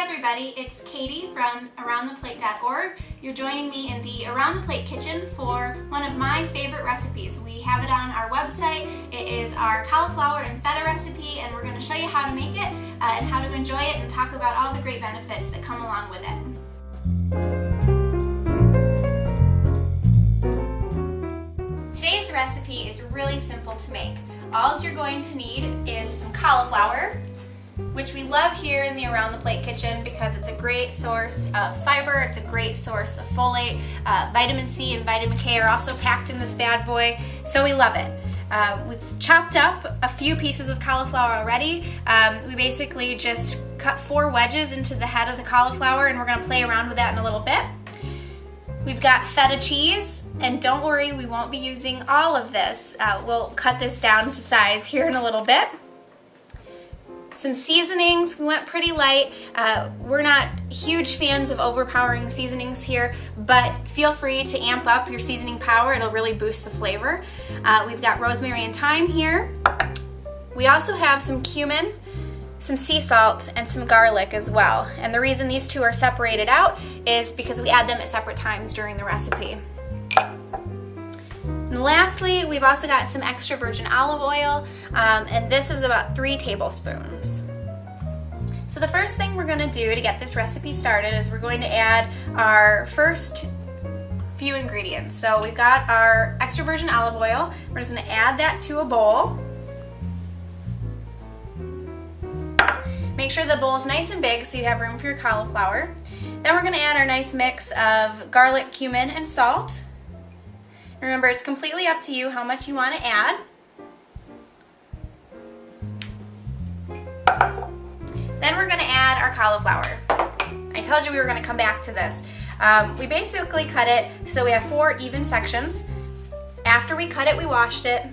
everybody, it's Katie from AroundThePlate.org. You're joining me in the Around the Plate kitchen for one of my favorite recipes. We have it on our website. It is our cauliflower and feta recipe, and we're going to show you how to make it and how to enjoy it and talk about all the great benefits that come along with it. Today's recipe is really simple to make. All you're going to need is some cauliflower, which we love here in the Around the Plate kitchen because it's a great source of fiber, it's a great source of folate, vitamin C and vitamin K are also packed in this bad boy, so we love it. We've chopped up a few pieces of cauliflower already. We basically just cut 4 wedges into the head of the cauliflower, and we're going to play around with that in a little bit. We've got feta cheese, and don't worry, we won't be using all of this. We'll cut this down to size here in a little bit. Some seasonings, we went pretty light. We're not huge fans of overpowering seasonings here, but feel free to amp up your seasoning power. It'll really boost the flavor. We've got rosemary and thyme here. We also have some cumin, some sea salt, and some garlic as well. And the reason these two are separated out is because we add them at separate times during the recipe. And lastly, we've also got some extra virgin olive oil, and this is about 3 tablespoons. So the first thing we're going to do to get this recipe started is we're going to add our first few ingredients. So we've got our extra virgin olive oil. We're just going to add that to a bowl. Make sure the bowl is nice and big so you have room for your cauliflower. Then we're going to add our nice mix of garlic, cumin, and salt. Remember, it's completely up to you how much you want to add. Then we're going to add our cauliflower. I told you we were going to come back to this. We basically cut it so we have 4 even sections. After we cut it, we washed it,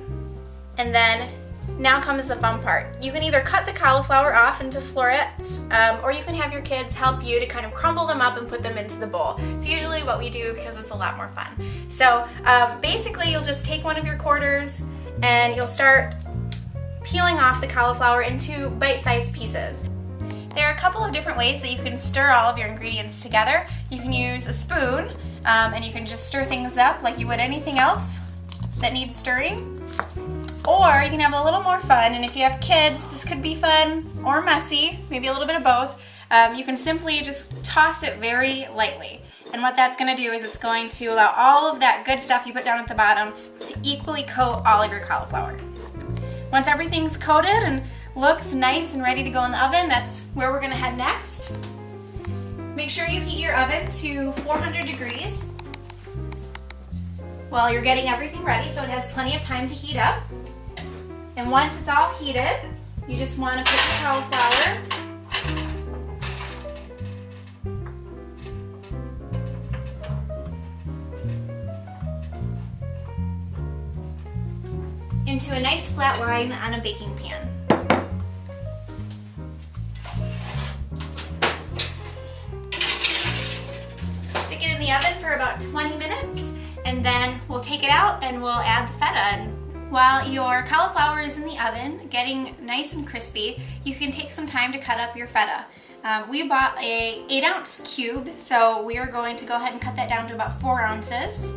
and then now comes the fun part. You can either cut the cauliflower off into florets, or you can have your kids help you to kind of crumble them up and put them into the bowl. It's usually what we do because it's a lot more fun. So basically you'll just take one of your quarters and you'll start peeling off the cauliflower into bite-sized pieces. There are a couple of different ways that you can stir all of your ingredients together. You can use a spoon and you can just stir things up like you would anything else that needs stirring. Or you can have a little more fun, and if you have kids, this could be fun or messy, maybe a little bit of both. You can simply just toss it very lightly. And what that's going to do is it's going to allow all of that good stuff you put down at the bottom to equally coat all of your cauliflower. Once everything's coated and looks nice and ready to go in the oven, that's where we're going to head next. Make sure you heat your oven to 400 degrees while you're getting everything ready so it has plenty of time to heat up. And once it's all heated, you just want to put your cauliflower into a nice flat line on a baking pan. Stick it in the oven for about 20 minutes, and then we'll take it out and we'll add the feta. While your cauliflower is in the oven, getting nice and crispy, you can take some time to cut up your feta. We bought a 8-ounce cube, so we are going to go ahead and cut that down to about 4 ounces.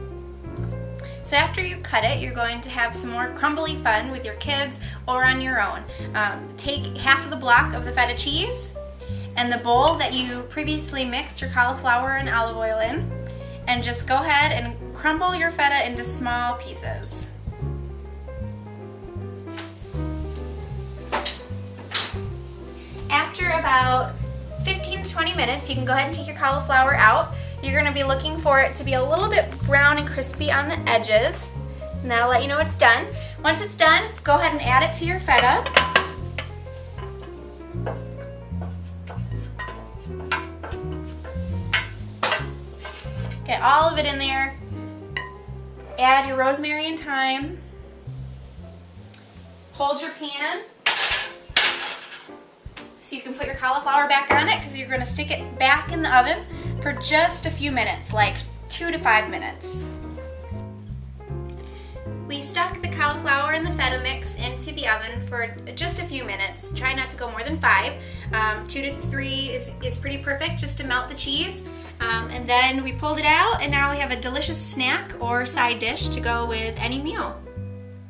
So after you cut it, you're going to have some more crumbly fun with your kids or on your own. Take half of the block of the feta cheese and the bowl that you previously mixed your cauliflower and olive oil in, and just go ahead and crumble your feta into small pieces. After about 15 to 20 minutes, you can go ahead and take your cauliflower out. You're going to be looking for it to be a little bit brown and crispy on the edges, and that'll let you know it's done. Once it's done, go ahead and add it to your feta. Get all of it in there. Add your rosemary and thyme. Hold your pan so you can put your cauliflower back on it, because you're going to stick it back in the oven for just a few minutes, like 2 to 5 minutes. We stuck the cauliflower and the feta mix into the oven for just a few minutes. Try not to go more than 5. 2 to 3 is pretty perfect just to melt the cheese. And then we pulled it out, and now we have a delicious snack or side dish to go with any meal.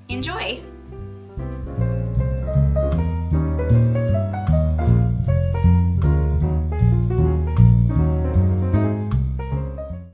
Enjoy!